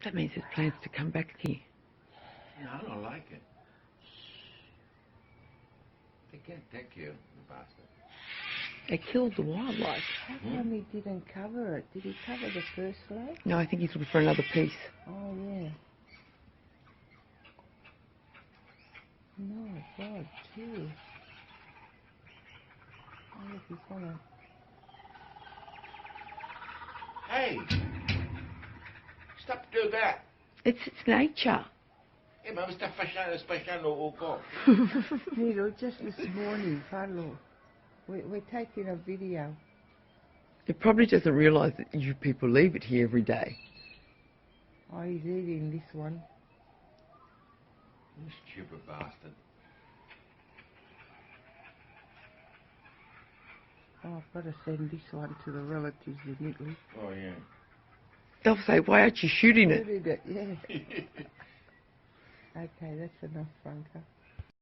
That means there's plans to come back here. No, I don't like it. They can't take you, the bastard. They killed the wildlife. How come he didn't cover it? Did he cover the first leg? No, I think he's looking for another piece. Oh, yeah. No, God, too. Oh, look, he's gonna... Hey! Stop doing that! It's nature. Eh, ma mi sta fasciando un po'. Nilo, just this morning, Carlo, we're taking a video. It probably doesn't realise that you people leave it here every day. Oh, he's eating this one. You stupid bastard. Oh, I've got to send this one to the relatives in Italy. Oh, yeah. They'll say, why aren't you shooting it? Shooting it, yeah. Okay, that's enough, Franca.